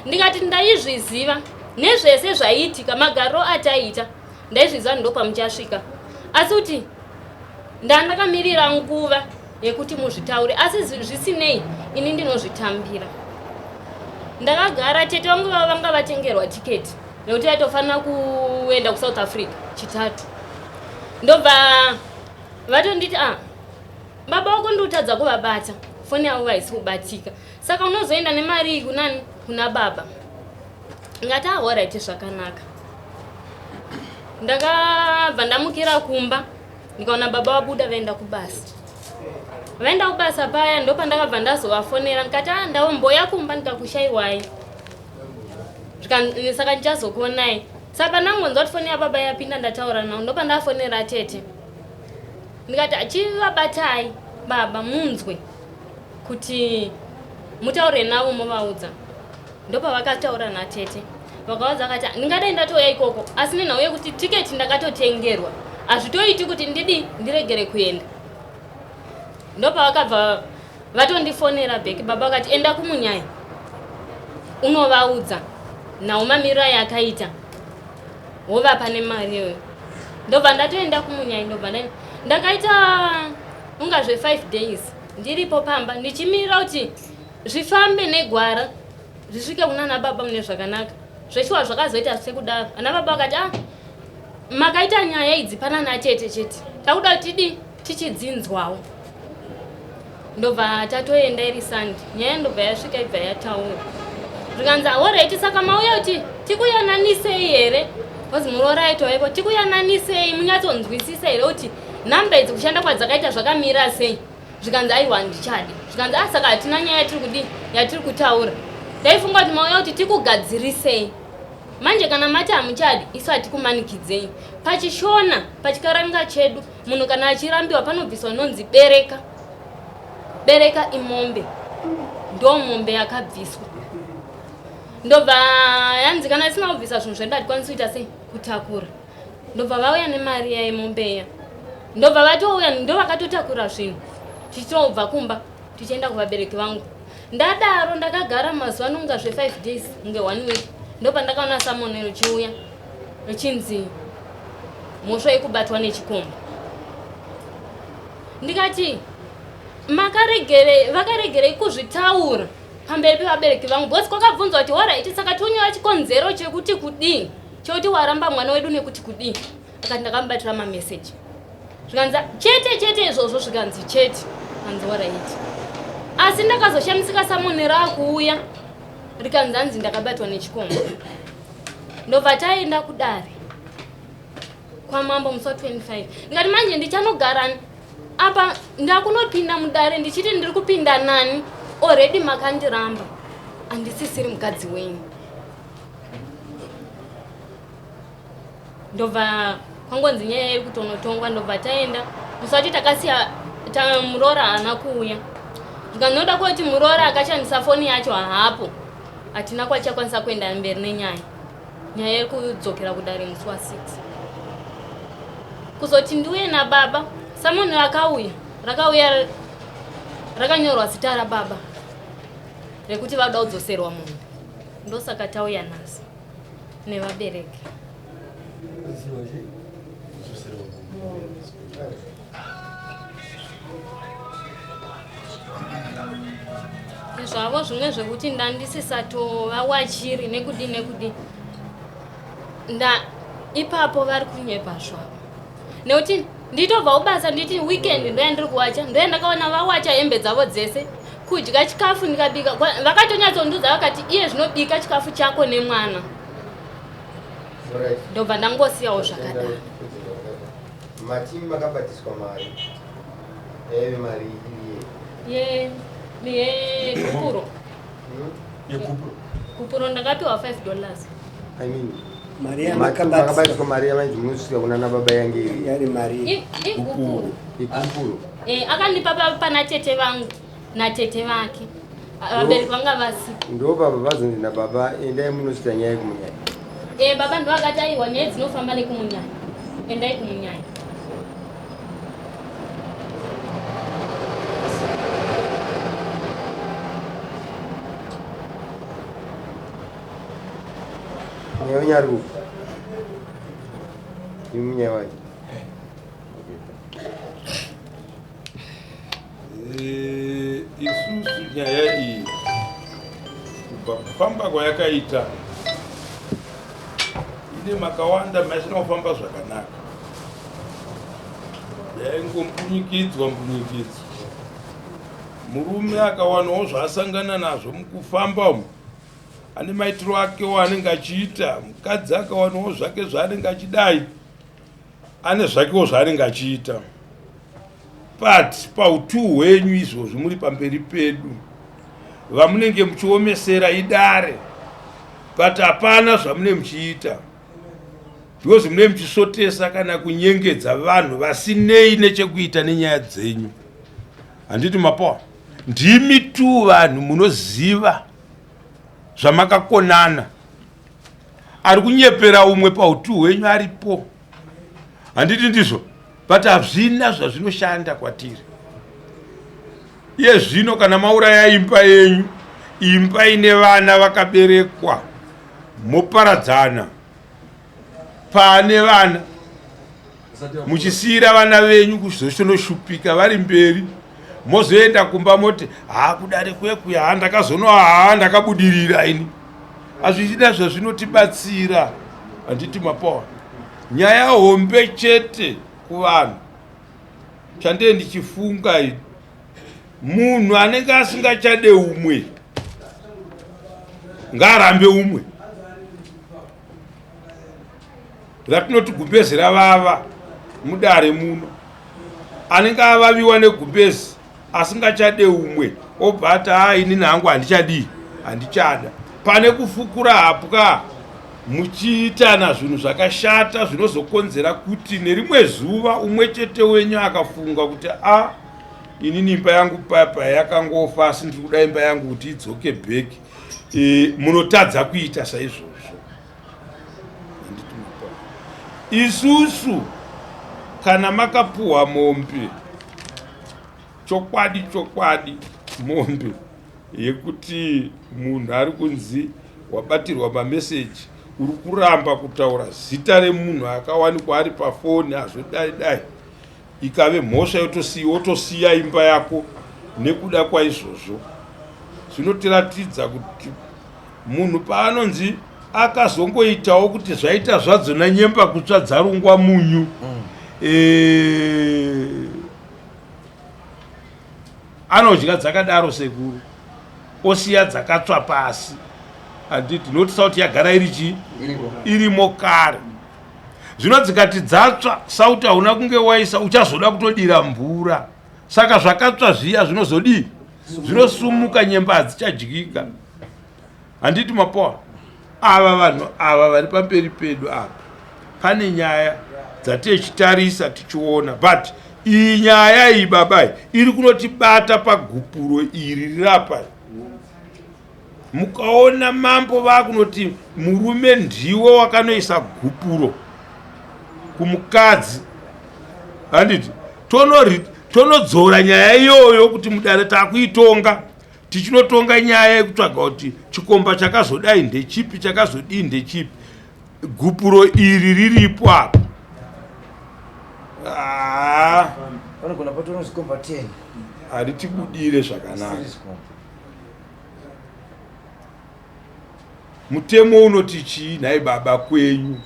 Ndikati ndaizviziva nezvese zvaiitika magariro ataita ndaizviziva ndopa muchasvika asi kuti ndandakamirira nguva yekuti muzvitaure asi zvisinei ini ndinozvitambira. Ndakagara tete vangu vanga vatengerwa tiketi nekuti vaitofanira kuenda kuSouth Africa chitatu. Ndobva vatonditi baba wako ndotadza kuvabata, foni yavo haisi kubatika, saka unozoenda nemari kunani kuna baba. Ngati alright zvakanaka. Ndakabva ndamukira kumba ndikaona baba vabuda vaenda kubasa. Vaenda kubasa paya ndopa ndakabva ndazovafonera ndikati ndavomboya kumba ndikakushaiwai. Saka ndichazokuonai. Saka ndangonzwa kuti foni yababa yapinda ndataura nawo ndopa ndafonera tete. Ndikati achivabatai baba munzwe kuti mutaure navo movaudza. Ndopa vakataura natete. Vakaudza akati ndingadai ndatoya ikoko asi nenhau kuti tiketi ndakatotengerwa hazvitoiti kuti ndiregere kuenda. Ndopa vakabva vatondifonera bheki baba vakati enda kumunyaya unovaudza nawo mamiriro yakaita wovapa nemari iyoyo. Ndobva ndatoenda kumunyaya ndobva ndakaita unga 5 days ndiripo pamba ndichimirira kuti zvifambe negwara zvisvike kunana baba mune zvakanaka. Zveshuwa zvakazoita sekudaro ana baba vakati makaita nyaya idzi pana natete chete takuda kuti tichidzinzwawo. Ndobva tatoenda iri Sunday nyaya ndobva yasvika ibva yataura zvikanzi alright saka mauya kuti tikuyananisei here kozi muroraitoipo tikuyananisei munyatsonzwisisa here kuti nhamba idzi kushanda kwadzakaita zvakamira sei. Zvikanzi aiwa ndichadi zvikanzi saka hatina nyaya yatiri kutaura taifunga kuti mauya kuti tikugadzirisei. Manje kana mati hamuchadi isu hatikumanikidzei pachishona pachikaramika chedu munhu kana achirambiwa panobviswa nonzi bereka imombe ndo mombe yakabviswa. Ndobva yanzi kana isina kubvisa zvinhu zvenda hatikwanisi kuita sei kutakura. Ndobva vauya nemari yaimombeya ndobva vatouya ndo vakatotakura zvinhu tichitobva kumba tichienda kuvabereki vangu. Ndadaro ndakagara mazuva anonga 5 days nge 1 week ndopa ndakaona samonero chiuya richinzi mhosva yekubatwa nechikombo. Ndikati vakaregerei kuzvitaura pamberi pevabereki vangu bosi kwakabvunzwa kuti alright saka tonyowa chikonzero chekuti kudii chekuti waramba mwana wedu nekuti kudii. Akati ndakamubatira mameseji zvikanzi chete izvozvo zvikanzi chete kanzi alright. Asi ndakazoshamisika samonero akuuya rikanzi hanzi ndakabatwa nechikombo. Ndobva taenda kudare kwamambo musi 25 ndikati manje ndichanogara apa ndakunopinda mudare ndichiti ndiri kupinda nani already makandiramba handisisiri mukadzi wenyu. Ndobva kwangonzi nyaya iri kutonotongwa ndobva taenda musati takasiya murora haana kuuya. Ndikanoda kuti murora akashandisa foni yacho hapo hatina kwachakwanisa kuenda mberi nenyaya iri kudzokera kudare musi wa 6 kuzoti ndiuye nababa samonero rakauya rakanyorwa zita rababa rekuti vada kudzoserwa munhu ndosaka tauya nhasi nevabereki. Zvavo zvimwe zvekuti ndandisisatowawachiri nekudi ipapo vari kunyepa zvavo nekuti nditobva kubasa nditi weekend ndoya ndiri kuwacha ndoya ndakaona vawacha hembe dzavo dzese kudya chikafu ndikabika vakatonyatsoundudza vakati iye zvinobika chikafu chako nemwana. Ndobva ndangosiyawo zvakadaro. Matimu makabatiswa mari eve mari kupuro ndakapiwa $5. I mean Maria makabatiswa mari yavanzi munosvika kuna nababa yange yari mari ikupuro akandipa pana tete vangu natete vake vabereki vanga vasi ndo baba vazonzi nababa endai munosvika nyaya yekumunyanya. Baba ndo akati aiwa nyaya dzinofamba nekumunyanya endai kumunyanya. Nyaunyari imunyanya wacho isusu nyaya iyi kubva kufamba kwayakaita ine makawanda masina kufamba zvakanaka, yaingompunyikidzwa. Murume akawanawo zvaasangana nazvo mukufamba umu, ane maitiro akewo anenge achiita. Mukadzi akawanawo zvake zvaanenge achidai, ane zvakewo zvaanenge achiita. But pautuu hwenyu izvozvi muri pamberi pedu, vamunenge muchiomesera idare, but hapana zvamune muchiita, because mune muchisotesa kana kunyengedza vanhu vasinei nechekuita nenyaya dzenyu. Handiti mapawa, ndimi tu vanhu munoziva zvamakakonana. Ari kunyepera umwe pautuu hwenyu aripo, handiti ndizvo? But hazvina zvazvinoshanda kwatiri. Iye zvino kana mauraya imba yenyu, imba ine vana vakaberekwa, moparadzana. Pane vana muchisira vana venyu kuzoshupika vari mberi, mozoenda kumba moti kudare kwekuya ndakabudirira ini. Hazvichina zvazvinotibatsira. Handiti mapawa, nyaya hombe chete kuvanhu. Chandee ndichifunga ini, munhu anenge asingachade umwe ngaarambe umwe. Ratinoti gumbezi ravava mudare muno, anenge avaviwa negumbezi asingachade umwe obva ati inini hangu handichada. Pane kufukura hapwa muchiitana zvinhu zvakashata zvinozokonzera kuti nerimwe zuva umwe chete wenyu akafunga kuti inini imba yangu papa yakangofa, asi ndiri kuda imba yangu kuti idzoke bheki. Munotadza kuita saizvozvo. Isusu kana makapuhwa mombe, chokwadi mombe yekuti munhu ari kunzi wabatirwa mameseji, uri kuramba kutaura zita remunhu akawanikwa ari pafoni, hazvodai ikave mhosva yotosiya imba yako nekuda kwaizvozvo. Zvinotiratidza kuti munhu paanonzi akazongoitawo kuti zvaita zvadzo nanyemba kutsva dzarungwa munyu, anodya dzakadaro sekuru, osiya dzakatsva pasi. Handiti notisa kuti yagara irimo kare. Zvino dzikati dzatsva, sauti hauna kunge waisa, uchazoda kutodira mvura. Saka zvakatsva zviya zvinozodii? Zvinosumuka, nyemba hadzichadyika. Handiti mapawa, ava vanhu ava vari pamberi pedu apa, pane nyaya dzatichitarisa tichiona, but iyi nyaya iyi babai iri kunotibata pagupuro iri rirapa. Mukaona mambo vakunoti murume ndiwo wakanoisa gupuro kumukadzi, handiti tonodzora nyaya iyoyo kuti mudare takuitonga, tichinotonga nyaya yekutsvaga kuti chikomba chakazodai ndechipi, chakazodii ndechipi. Gupuro iri riripo apa. Vanogona patora zvikomba 10. Haritibudire zvakanaka. Mutemo unoti chii? Nhai baba kwenyu,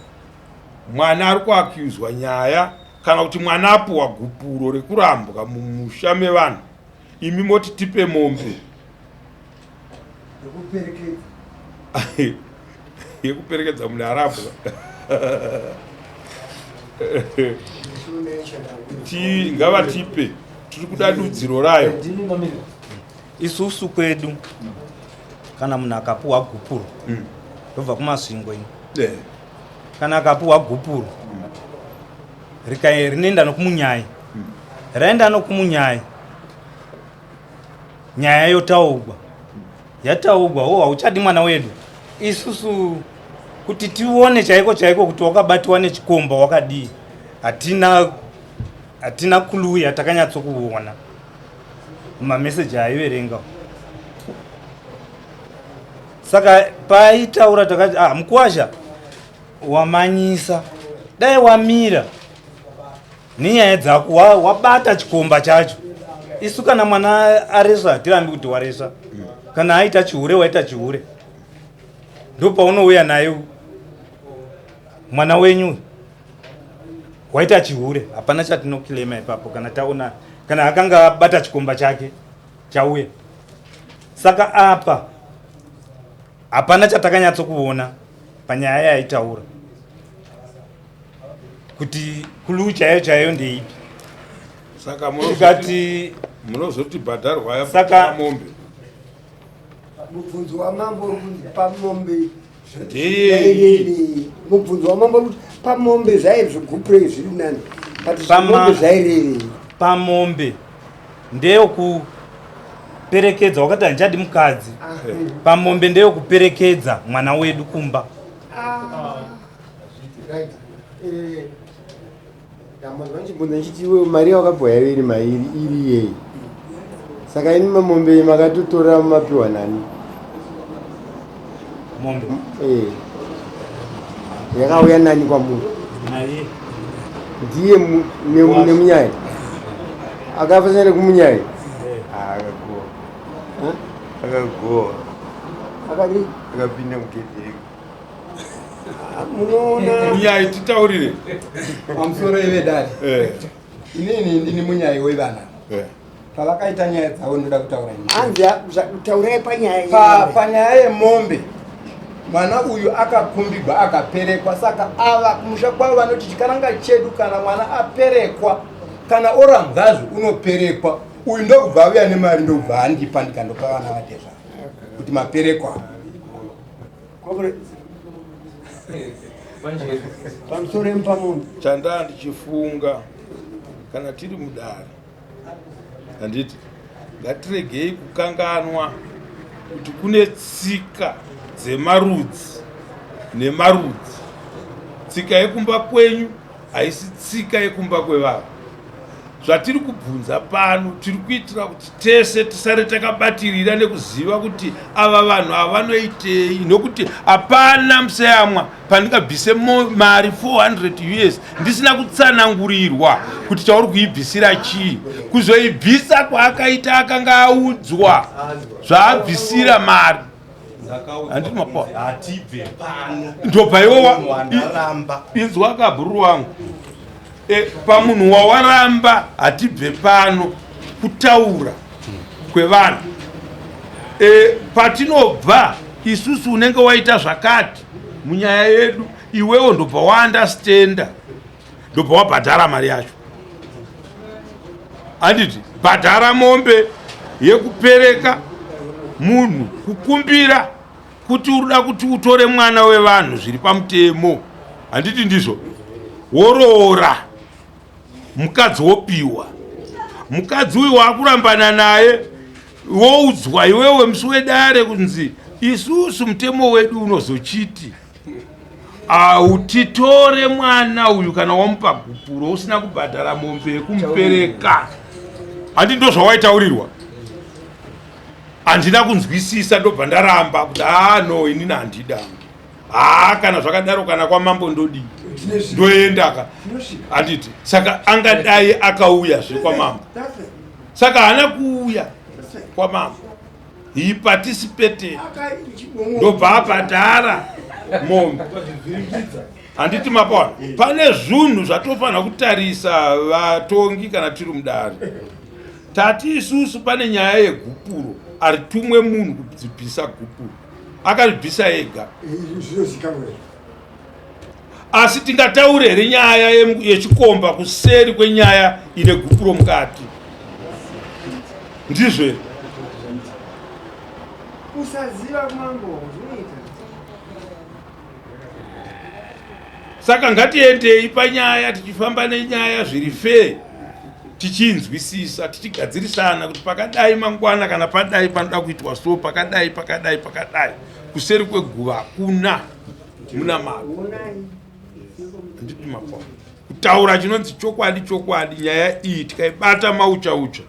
mwana ari kuakiuzwa nyaya kana kuti mwana apuhwa gupuro rekurambwa mumusha mevanhu, imi moti tipe mombe yekuperekedza munhu arambwa. Ngavatipe, tiri kuda dudziro rayo. Isusu kwedu kana munhu akapuhwa gupuro ndobva kumasvingo ini, kana akapuhwa gupuro rinoenda nokumunyai, raenda nokumunyai, nyaya yotaurwa, yataurwa, hauchadi mwana wedu. Isusu kuti tione chaiko kuti wakabatiwa nechikomba wakadii, hatina clue yatakanyatsokuona mameseji aiverenga. Saka paitaura takati mukwasha wamanyisa, dai wamira nenyaya dzako, wabata chikomba chacho, isu kana mwana aresa hatirambi kuti waresa kana aita chihure waita chihure ndopaunouya naye mwana wenyu waita chihure hapana chatinokilema ipapo kana taona kana akanga abata chikomba chake chauya saka apa hapana chatakanyatsokuona panyaya yaitaura kuti kulu chaiyo chaiyo ndeipi saka tikati munozoti bhadharwa Saka- pamombe mubvunzo wamambo uri kuti pamombe Ndii. mubvunzo wamambo uri kuti pamombe zvairi zvigupurei zviri nani ati Pama- zvimombe zvairerei pamombe ndeyokuperekedza wakati handichadi mukadzi pamombe ndeyokuperekedza mwana wedu kumba ndamazvanchibvunza nchiti iwe mari yakabva iri mairi iri yei saka ini mamombe makatotora mapiwa nani mombe yakauya nani kwamunhu naye ndiye nemunyaya akafanira kumunyaya akagoa akagoa akadi akapinda mugedheko munoona munyaya titaurire pamusoro ivedari inini ndini munyaya wevana Eh. pavakaita nyaya dzavo ndoda kutaura ini hanzi taurai panyaya panyaya yemombe mwana uyu akakumbigwa akaperekwa saka ava kumusha kwavo vanoti chikaranga chedu kana mwana aperekwa kana ora mgazi unoperekwa uyu ndokubva auya nemari ndokubva andipa ndikandopa vana vatezva kuti maperekwa pamusoro emupamombe chandaa ndichifunga kana tiri mudare handiti ngatiregei kukanganwa kuti kune tsika dzemarudzi nemarudzi tsika yekumba kwenyu haisi tsika yekumba kwevanhu zvatiri kubvunza pano tiri kuitira kuti tese tisare takabatirira nekuziva kuti ava vanhu havanoitei nokuti hapana museyamwa pandingabvise mari 400 US ndisina kutsanangurirwa kuti chauri kuibvisira chii kuzoibvisa kwaakaita akanga audzwa zvaabvisira mari handiti mapo hatibve pano ndobva iwo wandaramba inzwa kabhuru wangu pamunhu wawaramba hatibve pano kutaura kwevanhu patinobva isusu unenge waita zvakati munyaya yedu iwewo ndobva waandastenda ndobva wabhadhara mari yacho handiti bhadhara mombe yekupereka munhu kukumbira kuti urida kuti utore mwana wevanhu zviri pamutemo handiti ndizvo woroora mukadzi wopiwa mukadzi uyu waakurambana naye woudzwa iwewe musi wedare kunzi isusu mutemo wedu unozochiti autitore mwana uyu kana wamupa gupuro usina kubhadhara mombe yekumupereka handi ndo zvawaitaurirwa handina kunzwisisa ndobva ndaramba kuti no inini handida kana zvakadaro kana kwamambo ndodii ndoenda handiti saka angadai akauya zvekwamambo saka haana kuuya kwamambo he participated ndobva abhadhara mombe handiti mapona pane zvinhu zvatofanira kutarisa vatongi kana tiri mudare tati isusu pane nyaya yegupuro ari tumwe munhu kudzibvisa gupuro akazvibvisa ega asi tingataure here nyaya yechikomba kuseri kwenyaya ine gupuro mukati ndizvo here kusaziva mambo zvinoita saka ngatiendei panyaya tichifamba nenyaya zviri fei tichinzwisisa tichigadzirisana kuti pakadai mangwana kana padai panoda kuitwa so pakadai kuseri kweguva hakuna muna mari handiti mapao kutaura chinonzi chokwadi nyaya iyi tikaibata mauchaucha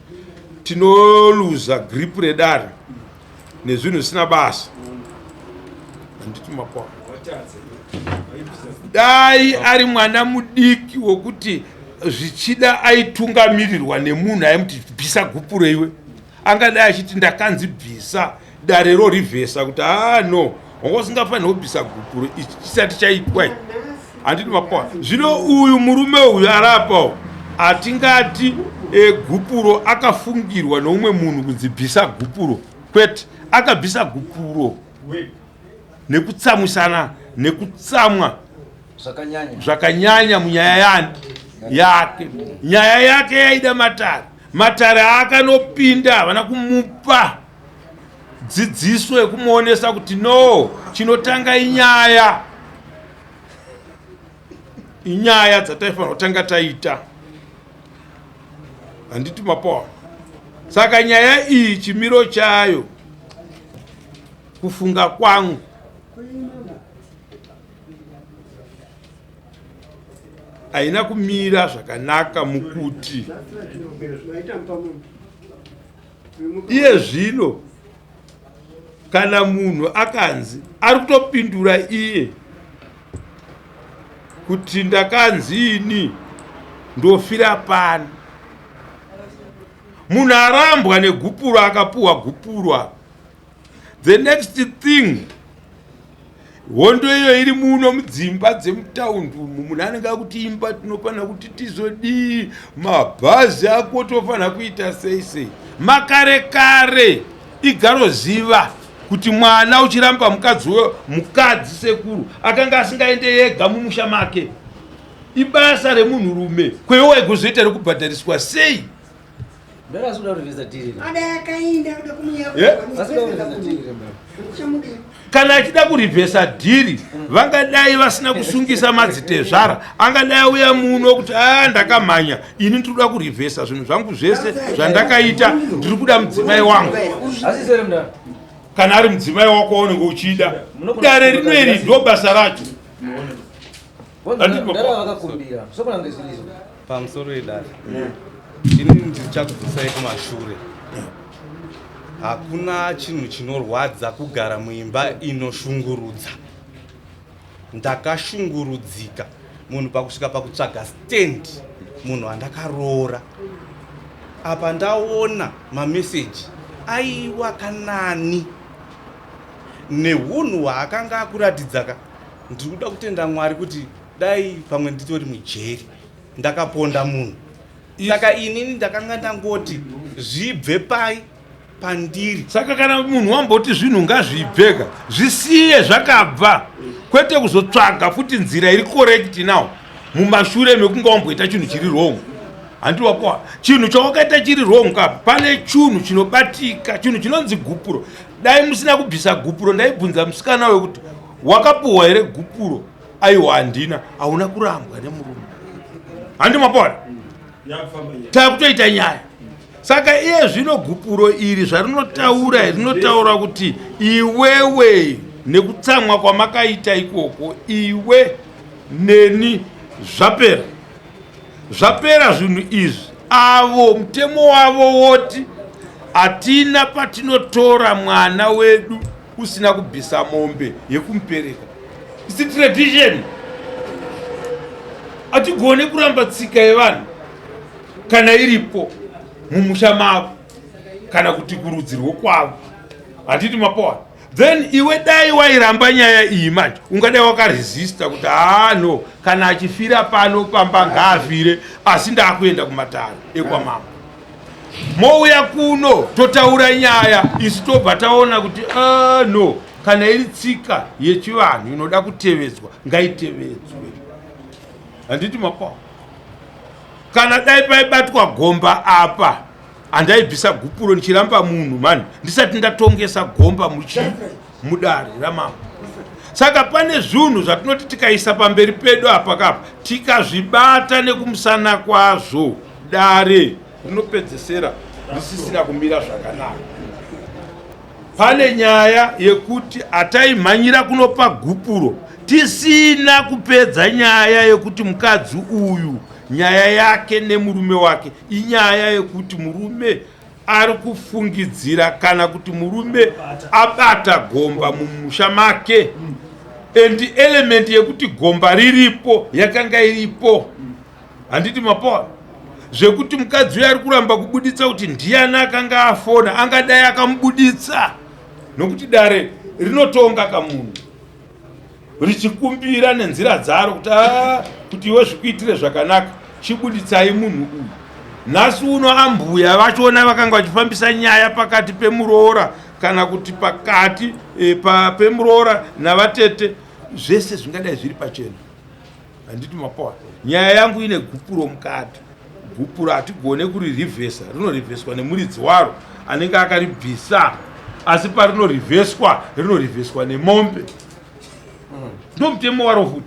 tinoluza grip redare nezvinhu zvisina basa handiti mapao dai ari mwana mudiki wokuti zvichida aitungamirirwa nemunhu aimuti bvisa gupuro iwe, angadai achiti ndakanzi bvisa darero rivhesa kuti no wanga usingafanirwa kubvisa gupuro ichi chisati chaitwa. Handiti mapawa zvino uyu murume uyu arapawo atingati gupuro akafungirwa neumwe munhu kunzi bvisa gupuro, kwete akabvisa gupuro nekutsamwisana nekutsamwa zvakanyanya munyaya yake. Nyaya yake yaida matare akanopinda havana kumupa dzidziso yekumuonesa kuti no, chinotanga inyaya dzataifanira kutanga taita. Handiti mapawa. Saka nyaya iyi chimiro chayo, kufunga kwangu, haina kumira zvakanaka mukuti iye zvino kana munhu akanzi ari kutopindura iye kuti ndakanzi ini ndofira pano, munhu arambwa negupuro akapuhwa gupurwa, the next thing hondo iyo iri muno mudzimba dzemutaundi umu, munhu anenge akuti imba tinofanira kuti tizodii, mabhazi ako tofanira kuita sei. Makare igaroziva kuti mwana uchiramba mukadzi sekuru akanga asingaende yega mumusha make, ibasa remunhu rume kwewe kuzoita rekubhadhariswa sei. Kana achida kurivhesa dhiri vangadai vasina kusungisa madzitezvara, angadai uya muno kuti ndakamhanya ini ndinoda kurivhesa zvinhu zvangu zvese zvandakaita, ndiri kuda mudzimai wangu. Kana ari mudzimai wako waunenge uchida, dare rinoiri ndo basa racho. Pamusoro edare ini ndichakubvisai kumashure. Hakuna chinhu chinorwadza kugara muimba inoshungurudza. Ndakashungurudzika munhu pakusvika pakutsvaga stand munhu andakaroora. Apa ndaona mameseji aiwa kanani neunhu hwaakanga akuratidza. Ndiri kuda kutenda Mwari kuti dai pamwe nditori mujeri ndakaponda munhu. Saka inini ndakanga ndangoti zvibve pandiri. Saka kana munhu wamboti zvinhu ngazvibveka zvisiye zvakabva, kwete kuzotsvaga futi nzira iri correct nawo mumashure mekunga wamboita chinhu chiri wrong. Handiti wapowa chinhu chawakaita chiri wrong kapa pane chinhu chinobatika, chinhu chinonzi gupuro. Dai musina kubvisa gupuro ndaibvunza musikana wekuti wakapuhwa here gupuro? Aiwa handina. Hauna kurambwa nemurume. Handiti mapowa takutoita nyaya. Saka iye zvino gupuro iri rinotaura kuti iwewe nekutsamwa kwamakaita ikoko, iwe neni zvapera zvinhu izvi. Avo mutemo wavo woti hatina patinotora mwana wedu usina kubvisa mombe yekumupereka. Isi tradition. Hatigone kuramba tsika yevanhu kana iripo mumusha mavo kana kuti kurudzirwo kwavo. Handiti mapowa. Then iwe dai wairamba nyaya iyi manje ungadai wakaresista kuti no, kana achifira pano pamba ngaafire, asi ndakuenda kumatare ekwamama. Mouya kuno totaura nyaya isi tobva taona kuti no, kana iri tsika yechivanhu inoda kutevedzwa ngaitevedzwe. Handiti mapowa. Kana dai paibatwa gomba apa andaibvisa gupuro ndichiramba munhu mani ndisati ndatongesa gomba mudare ramama. Saka pane zvinhu zvatinoti tikaisa pamberi pedu apa kapa tikazvibata nekumusana kwazvo, dare rinopedzesera risisina kumira zvakanaka. Pane nyaya yekuti ataimhanyira kunopa gupuro tisina kupedza nyaya yekuti mukadzi uyu nyaya yake nemurume wake inyaya yekuti murume ari kufungidzira kana kuti murume abata gomba mumusha make, and element yekuti gomba riripo yakanga iripo. handiti mapora zvekuti mukadzi uyo ari kuramba kubuditsa kuti ndiani akanga afona angadai akamubuditsa nokuti dare rinotonga kamunhu richikumbira nenzira dzaro kuti iwe zvikuitire zvakanaka chibuditsai munhu uyu. Nhasi uno ambuya vachiona vakanga vachifambisa nyaya pakati pemuroora kana kuti pakati pemuroora navatete zvese zvingadai zviri pachena. Handiti mapora nyaya yangu ine gupuro mukati. Gupuro hatigone kuririvhesa, rinorivheswa nemuridzi waro anenge akaribvisa, asi rinorivheswa nemombe. Ndo mutemo waro futi.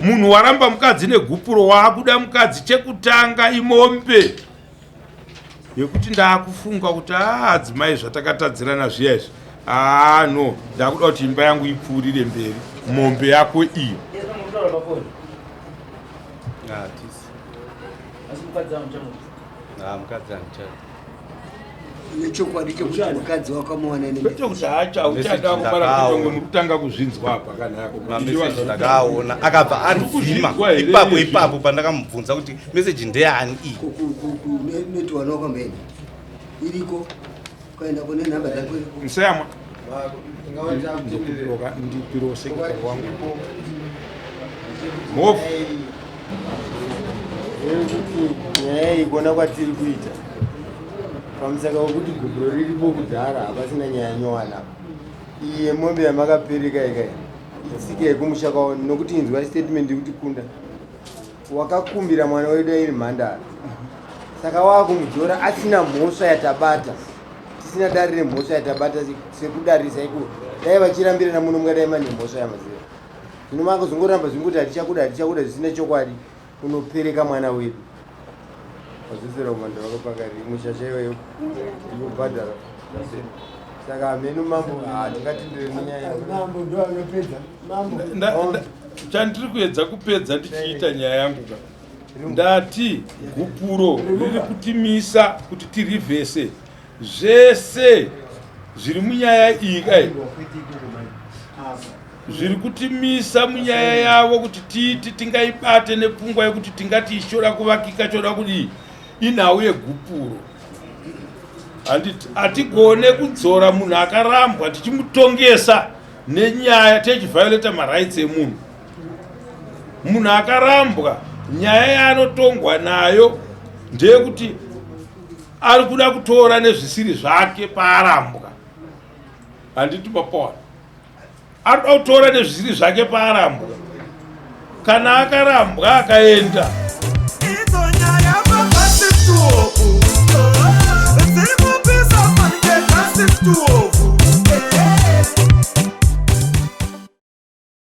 Munhu waramba mukadzi negupuro waakuda mukadzi chekutanga imombe yekuti ndaakufunga kuti adzimai zvatakatadzirana zviya izvi no ndakuda kuti imba yangu ipfuurire mberi mombe yako iyo. Mukadzi andichadi. Nechokwadi chekuti mukadzi wakamuwana kwete kuti uchada kupara kutongo mukutanga kuzvinzwa apa kana yako mameseji ndakaona akabva anzima ipapo pandakamubvunza kuti meseji ndeani iyi netwana wakamheni iriko ukaenda kune nhamba dzako mseyamwa ndipirosekera wangu mofu nyaya ikona kwatiri kuita pamusaka wekuti gupuro riripo kudhara hapasina nyaya nyowana iye mombe yamakapereka ikai itsika yekumusha kwaoni nokuti inzwa statement yekuti kunda wakakumbira mwana wedu airi mhandara saka wakumudzora asina mhosva yatabata tisina dari remhosva yatabata sekudarisa iko dai vachirambirana muno mungadai mane mhosva yamazera zvino makazongoramba zvingoti hatichakuda zvisina chokwadi unopereka mwana wedu wazvisera kumanda wakapakari mushasha iweyo inobhadhara saka hamenu mambo hatingatindire nenyaya mambo ndo anopedza mambo chandiri kuedza kupedza ndichiita nyaya yangu ndati gupuro riri kutimisa kuti tirivhese zvese zviri munyaya iyi kai zviri kutimisa munyaya yavo kuti tiiti tingaibate nepfungwa yekuti tingati ichoda kuvakika choda kudii inhau yegupuro. Hatigone kudzora munhu akarambwa tichimutongesa nenyaya techivioleta marights emunhu. Munhu akarambwa nyaya yaanotongwa nayo ndeyekuti ari kuda kutora nezvisiri zvake paarambwa. Handiti mapora ari kuda kutora nezvisiri zvake paarambwa. Kana akarambwa akaenda Let's